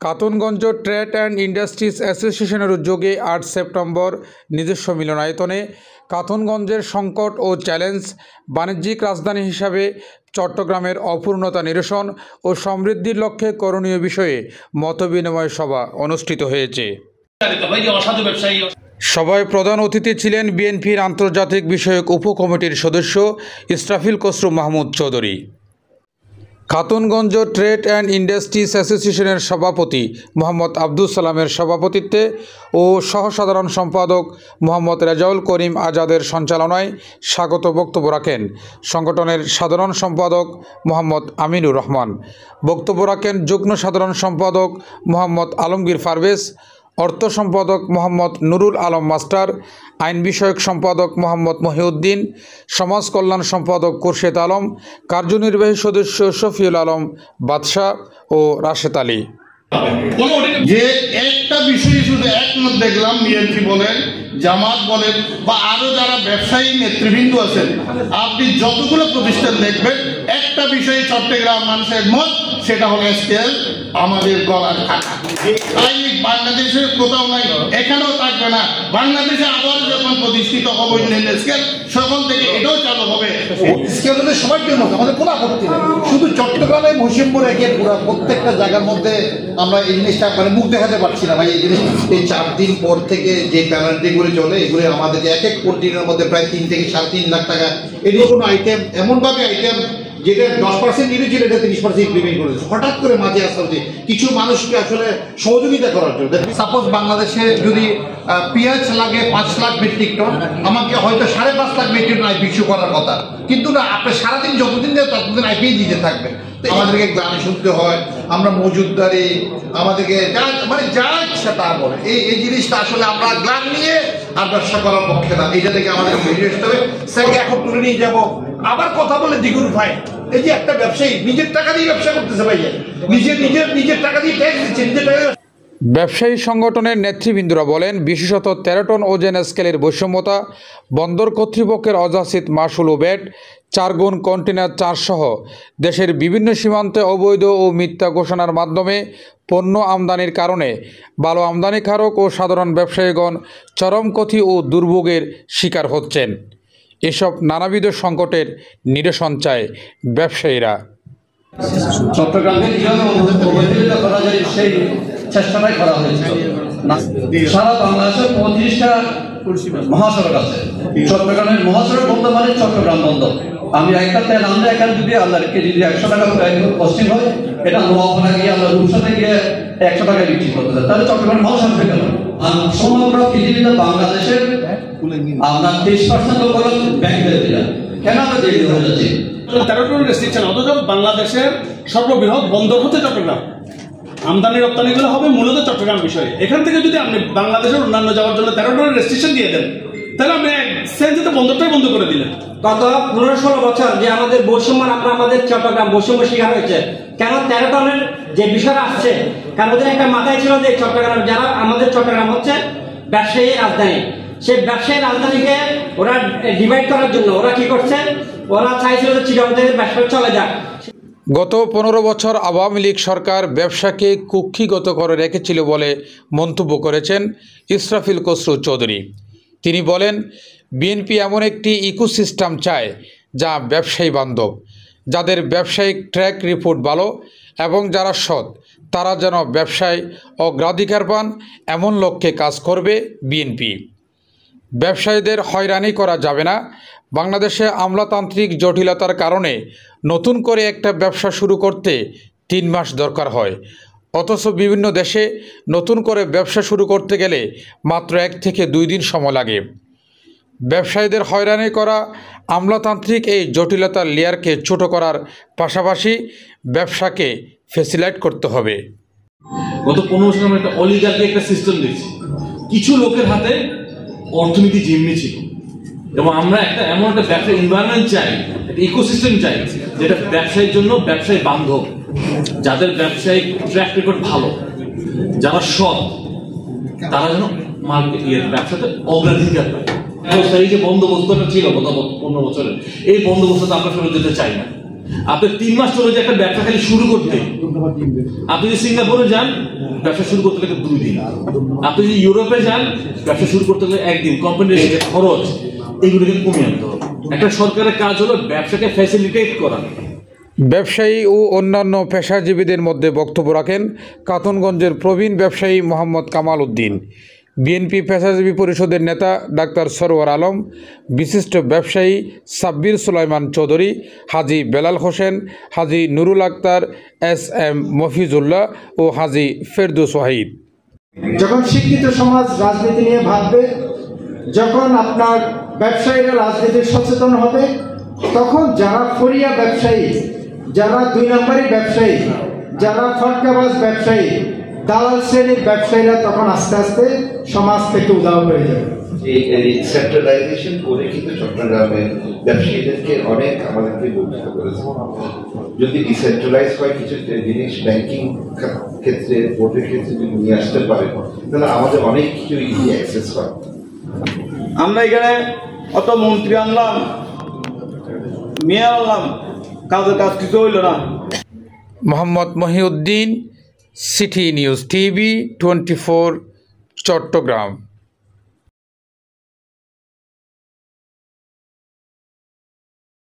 কাতনগঞ্জ trade and industries অ্যাসোসিয়েশনের উদ্যোগে ৮ September নিজস্ব মিলনায়তনে কাতনগঞ্জের সংকট ও চ্যালেঞ্জ, বাণিজ্যিক রাজধানী হিসাবে চট্টগ্রামের অপূর্ণতা নিরসন ও সমৃদ্ধির লক্ষ্যে করণীয় বিষয়ে মতবিনিময় সভা অনুষ্ঠিত হয়েছে। সভায় প্রধান অতিথি ছিলেন বিএনপির আন্তর্জাতিক বিষয়ক উপকমিটির সদস্য Israfil Khasru Mahmud Chowdhury. Khatunganj trade and industries অ্যাসোসিয়েশনের সভাপতি মোহাম্মদ আব্দুল সালামের সভাপতিত্বে ও সহসাধারণ সম্পাদক মোহাম্মদ রেজাউল করিম আজাদের সঞ্চালনায় স্বাগত বক্তব্য রাখেন সংগঠনের সাধারণ সম্পাদক মোহাম্মদ আমিনুর রহমান। বক্তব্য রাখেন যুগ্ম সাধারণ সম্পাদক মোহাম্মদ আলমগীর পারভেজ, অর্থ সম্পাদক মোহাম্মদ নুরুল আলম মাস্টার, আইন বিষয়ক সম্পাদক মোহাম্মদ মহিউদ্দিন, সমাজ কল্যাণ সম্পাদক খুরশেদ আলম, কার্যনির্বাহী সদস্য শফিউল আলম বাদশাহ ও রাশেদ আলী। যে একটা বিষয় শুধু একমত দেখলাম, বিএনপি বলেন, জামাত বলেন বা আরো যারা ব্যবসায়ী নেতৃবৃন্দ আছেন, আপনি যতগুলো প্রতিষ্ঠান দেখবেন একটা বিষয়ে চট্টগ্রাম মানুষের মত, সেটা হলো স্কেল আমাদের গলার কাটা। বাংলাদেশের কোথাও নাই, এখানেও থাকবে না। বাংলাদেশে আবার যখন প্রতিষ্ঠিত হবে অন্যান্য স্কেল, সকল থেকে এটাও চালু হবে। স্কেল হলে সবার জন্য, আমাদের কোনো আপত্তি নেই। শুধু চট্টগ্রামে মহিষিমপুর একে পুরো প্রত্যেকটা জায়গার মধ্যে আমরা এই জিনিসটা মানে মুখ দেখাতে পারছি না ভাই। এই জিনিস এই 4 দিন পর থেকে যে পেনাল্টিগুলো চলে, এগুলো আমাদেরকে এক এক দিনের মধ্যে প্রায় 3 থেকে 3.5 লাখ টাকা। এগুলো কোনো আইটেম এমনভাবে আইটেম যেটা 10% নিলে ছিল, এটা 30% ইমপ্লিমেন্ট করেছে। হঠাৎ করে মাঝে আসতে হচ্ছে কিছু মানুষকে আসলে সহযোগিতা করার জন্য। সাপোজ বাংলাদেশে যদি পেঁয়াজ লাগে 5 লাখ মেট্রিক টন, আমাকে হয়তো 5.5 lakh metric ton IP issue করার কথা, কিন্তু না, আপনি সারাদিন যতদিন দেয় ততদিন আইপি দিতে থাকবে। আমাদেরকে গান শুনতে হয়, আমরা মজুদদারি, আমাদেরকে মানে যা ইচ্ছা তা বলে। এই জিনিসটা আসলে আমরা গ্লান নিয়ে আর ব্যবসা করার পক্ষে না। এইটা থেকে আমাদের বেরিয়ে আসতে হবে। স্যারকে এখন তুলে নিয়ে যাবো, আবার কথা বলে দ্বিগুণ ভাই। এই যে একটা ব্যবসায়ী নিজের টাকা দিয়ে ব্যবসা করতেছে ভাই, নিজের টাকা দিয়ে ট্যাক্স দিচ্ছে, নিজের টাকা। ব্যবসায়ী সংগঠনের নেতৃবৃন্দরা বলেন, বিশেষত 13 টন ওজন স্কেলের বৈষম্যতা, বন্দর কর্তৃপক্ষের অযাচিত মাসুল ও ব্যাট, 4 গুণ কন্টেনার চার্জ সহ দেশের বিভিন্ন সীমান্তে অবৈধ ও মিথ্যা ঘোষণার মাধ্যমে পণ্য আমদানির কারণে ভালো আমদানিকারক ও সাধারণ ব্যবসায়ীগণ চরম ক্ষতি ও দুর্ভোগের শিকার হচ্ছেন। এসব নানাবিধ সংকটের নিরসন চায় ব্যবসায়ীরা। চট্টগ্রামকে কিভাবে অবহেলিত করা যায় সেই চেষ্টাটাই করা হয়েছিল। সারা বাংলাদেশের 35টা মহাসড়ক আছে। চট্টগ্রামের মহাসড়ক বন্ধ মানে চট্টগ্রাম বন্ধ। আমি একটা তেল আমরা এখানে যদি আপনাদেরকে যদি 100 টাকা কস্টিং হয়, এটা নোয়াপাড়া গিয়ে আমরা রূপসাতে গিয়ে 100 টাকায় বিক্রি করতে চাই, তাহলে চট্টগ্রাম মহাসড়ক হয়ে গেল। সমগ্র পৃথিবীতে বাংলাদেশের আপনার 30% লোক হলো ব্যাংক বেঁধে যায়। কেন আমরা দেরি হয়ে যাচ্ছি? 13 টন রেস্ট্রিকশন, অথচ বাংলাদেশের সর্ববৃহৎ বন্দর হচ্ছে চট্টগ্রাম। আমদানি রপ্তানিগুলো হবে মূলত চট্টগ্রাম বিষয়ে। এখান থেকে যদি আপনি বাংলাদেশের অন্যান্য যাওয়ার জন্য 13 টনের রেস্ট্রিকশন দিয়ে দেন, তাহলে আপনি সেন্সে বন্দরটাই বন্ধ করে দিলেন। গত 15-16 বছর যে আমাদের বৈষম্য, আমাদের চট্টগ্রাম বৈষম্য শিকার হয়েছে। কেন 13 টনের যে বিষয় আসছে, কারণ ওদের একটা মাথায় ছিল যে চট্টগ্রাম, যারা আমাদের চট্টগ্রাম হচ্ছে ব্যবসায়ী রাজধানী, সেই ব্যবসায়ী রাজধানীকে ওরা ডিভাইড করার জন্য ওরা কি করছে, ওরা চাইছিল যে চিটাগং থেকে ব্যবসা চলে যাক। গত 15 বছর আওয়ামী লীগ সরকার ব্যবসাকে কুক্ষিগত করে রেখেছিল বলে মন্তব্য করেছেন ইসরাফিল খসরু চৌধুরী। তিনি বলেন, বিএনপি এমন একটি ইকোসিস্টেম চায় যা ব্যবসায়ী বান্ধব, যাদের ব্যবসায়িক ট্র্যাক রিপোর্ট ভালো এবং যারা সৎ, তারা যেন ব্যবসায় অগ্রাধিকার পান, এমন লক্ষ্যে কাজ করবে বিএনপি। ব্যবসায়ীদের হয়রানি করা যাবে না। বাংলাদেশে আমলাতান্ত্রিক জটিলতার কারণে নতুন করে একটা ব্যবসা শুরু করতে 3 মাস দরকার হয়, অথচ বিভিন্ন দেশে নতুন করে ব্যবসা শুরু করতে গেলে মাত্র 1 থেকে 2 দিন সময় লাগে। ব্যবসায়ীদের হয়রানি করা আমলাতান্ত্রিক এই জটিলতার লেয়ারকে ছোট করার পাশাপাশি ব্যবসাকে ফেসিলাইট করতে হবে। গত 15 বছর আমরা একটা অলিগার্কি একটা সিস্টেম দেখছি, কিছু লোকের হাতে অর্থনীতি জিম্মি ছিল, এবং আমরা এমন একটা ব্যবসা এনভায়রনমেন্ট চাই, একটা ইকোসিস্টেম চাই যেটা ব্যবসায়ীর জন্য ব্যবসায়ী বান্ধব, যাদের ব্যবসায়িক ট্র্যাক রেকর্ড ভালো, যারা সৎ, তারা যেন ব্যবসাতে অগ্রাধিকার পায়। এই যে বন্দোবস্তটা ছিল গত 15 বছরের, এই বন্দোবস্তটা আমরা ফেরত দিতে চাই না। আপনার 3 মাস চলে যায় একটা ব্যবসা খালি শুরু করতে। আপনি যদি সিঙ্গাপুরে যান ব্যবসা শুরু করতে গেলে 2 দিন, আপনি যদি ইউরোপে যান ব্যবসা শুরু করতে গেলে 1 দিন। কোম্পানির খরচ এগুলোকে কমিয়ে আনতে হবে। একটা সরকারের কাজ হলো ব্যবসাকে ফ্যাসিলিটেট করা। ব্যবসায়ী ও অন্যান্য পেশাজীবীদের মধ্যে বক্তব্য রাখেন কাতনগঞ্জের প্রবীণ ব্যবসায়ী মোহাম্মদ কামাল উদ্দিন, বিএনপি পেশাজীবী পরিষদের নেতা ডাক্তার সরওয়ার আলম, বিশিষ্ট ব্যবসায়ী সাব্বির সুলাইমান চৌধুরী, হাজী বেলাল হোসেন, হাজী নুরুল আক্তার, SM মফিজুল্লাহ ও হাজী ফেরদৌস ওয়াহিদ। যখন শিক্ষিত সমাজ রাজনীতি নিয়ে ভাববে, যখন আপনার ব্যবসায়ীরা রাজনীতির সচেতন হবে, তখন যারা ফরিয়া ব্যবসায়ী, যারা 2 নম্বরী ব্যবসায়ী, যারা ফটকাবাজ ব্যবসায়ী, দালাল শ্রেণীর ব্যবসায়ীরা তখন আস্তে আস্তে সমাজ থেকে উধাও হয়ে যাবে। এই সেন্ট্রালাইজেশন করে কিন্তু চট্টগ্রামের ব্যবসায়ীদেরকে অনেক আমাদেরকে বঞ্চিত করেছে। যদি ডিসেন্ট্রালাইজ হয় কিছু জিনিস ব্যাংকিং ক্ষেত্রে, ভোটের ক্ষেত্রে যদি নিয়ে আসতে পারে, তাহলে আমাদের অনেক কিছু ইজি অ্যাক্সেস হয়। আমরা এখানে অত মন্ত্রী আনলাম, মেয়ে আনলাম, কাজের কাজ কিছু হইল না। Mohammad Mohiuddin, City News TV 24, Chittagong.